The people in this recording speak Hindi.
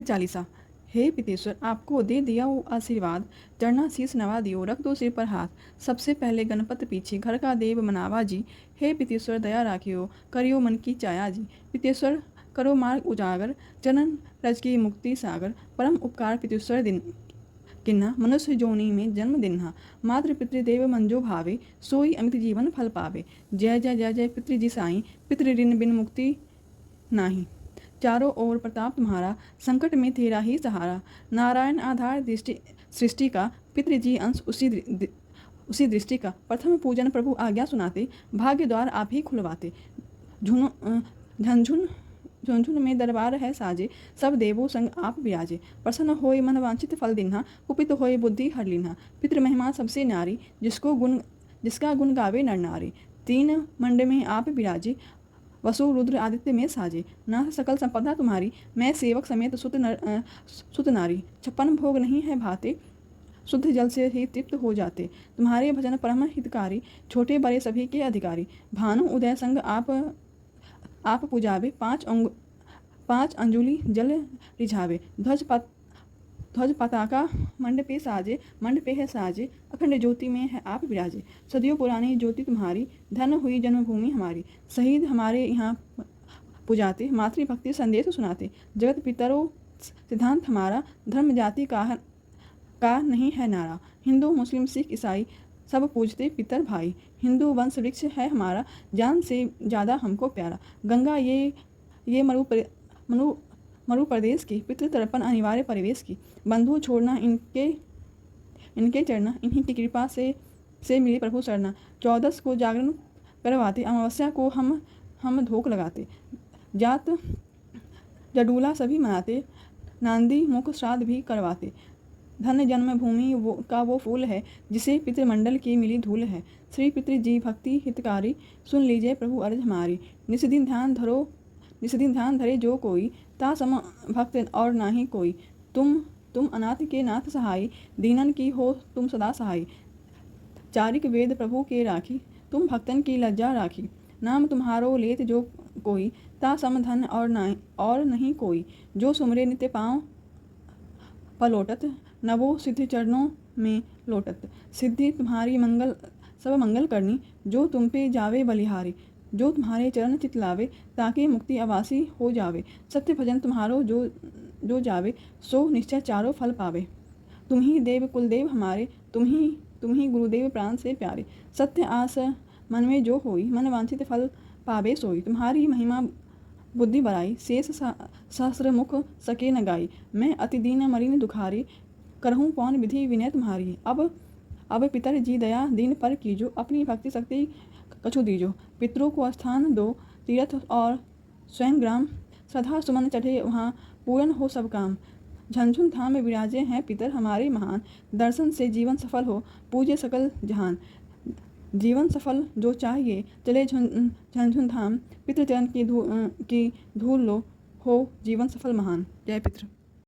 चालीसा। हे पितेश्वर, आपको दे दिया वो आशीर्वाद, चरना शीस नवा दियो, रख दो सिर पर हाथ। सबसे पहले गणपत पीछे, घर का देव मनावा जी। हे पितेश्वर, दया राखियो, करियो मन की चाया जी। पितेश्वर, करो मार्ग उजागर, चरण रज की मुक्ति सागर। परम उपकार पितेश्वर दिन किन्हा, मनुष्य जोनि में जन्म दिन्हा। मातृ पितृदेव मंजो भावे, सोई अमित जीवन फल पावे। जय जय जय जय पितृ जी साईं, पितृ ऋण बिन मुक्ति नाही। चारों ओर प्रताप तुम्हारा, संकट में तेरा ही सहारा। नारायण आधार दृष्टि सृष्टि का, पितृजी अंश उसी दृष्टि का। प्रथम पूजन प्रभु आज्ञा सुनाते, भाग्य द्वार आप ही खुलवाते। झुनझुन झुनझुन में दरबार है साजे, सब देवों संग आप विराजे। प्रसन्न होय मन वांछित फल दिन्हा, कुपित होय बुद्धि हर लिन्हा। पितृ महिमा सबसे न्यारी, जिसका गुण गावे नर नारी। तीन मंड में आप विराजे, वसु रुद्र आदित्य में साजे। नाथ सकल संपदा तुम्हारी, मैं सेवक समेत सुत नारी। 56 भोग नहीं है भाते, शुद्ध जल से ही तृप्त हो जाते। तुम्हारे भजन परम हितकारी, छोटे बड़े सभी के अधिकारी। भानु उदय संग आप पुजावे, 5 अंजुलि जल रिझावे। ध्वज पताका मंड पे साजे, मंड पे है साजे। अखंड ज्योति में है आप विराजे। सदियों पुरानी ज्योति तुम्हारी, धन हुई जन्मभूमि हमारी। शहीद हमारे यहाँ पुजाते, मातृभक्ति संदेश सुनाते। जगत पितरों सिद्धांत हमारा, धर्म जाति का नहीं है नारा। हिंदू मुस्लिम सिख ईसाई सब पूजते पितर भाई। हिंदू वंश वृक्ष है हमारा, जान से ज़्यादा हमको प्यारा। गंगा ये मरु प्रदेश की, पितृ तर्पण अनिवार्य परिवेश की। बंधु छोड़ना इनके चरना, इन्हीं की कृपा से मिली प्रभु सरना। 14 को जागरण करवाते, अमावस्या को हम धोख लगाते। जात जडूला सभी मनाते, नांदी मुख श्राद्ध भी करवाते। धन जन्मभूमि का वो फूल है, जिसे पितृमंडल की मिली धूल है। श्री पितृ जी भक्ति हितकारी, सुन लीजिए प्रभु अर्ज हमारी। निस्दिन ध्यान धरे जो कोई, ता सम भक्त और नाही कोई। तुम अनाथ के नाथ सहाय, दीनन की हो तुम सदा सहाय। चारिक वेद प्रभु के राखी, तुम भक्तन की लज्जा राखी। नाम तुम्हारो लेत जो कोई, ता सम धन और नहीं कोई। जो सुमरे नित्य पाँव पलोटत, नवो सिद्धि चरणों में लोटत। सिद्धि तुम्हारी सब मंगल करनी, जो तुम पे जावे बलिहारी। जो तुम्हारे चरण चितलावे, ताकि मुक्ति आवासी हो जावे। सत्य भजन तुम्हारो जो जावे, सो निश्चय चारों फल पावे। तुम ही देव कुलदेव हमारे, तुम ही गुरुदेव प्राण से प्यारे। सत्य आस मन में जो होई, मन वांछित फल पावे सोई। तुम्हारी महिमा बुद्धि बड़ाई, शेष सहस्र मुख सके न गाई। मैं अति दीन मरीन दुखारी, करहूँ कौन विधि विनय तुम्हारी। अब पितर जी दया दीन पर कीजो, अपनी भक्ति शक्ति कछु दीजो। पितरों को स्थान दो तीर्थ और स्वयं ग्राम, श्रद्धा सुमन चढ़े वहाँ पूर्ण हो सब काम। झंझुन धाम में विराजे हैं पितर हमारे महान, दर्शन से जीवन सफल हो पूजे सकल जहान। जीवन सफल जो चाहिए, चले झंझुन धाम, पितृचरण की धूल लो, हो जीवन सफल महान। जय पितृ।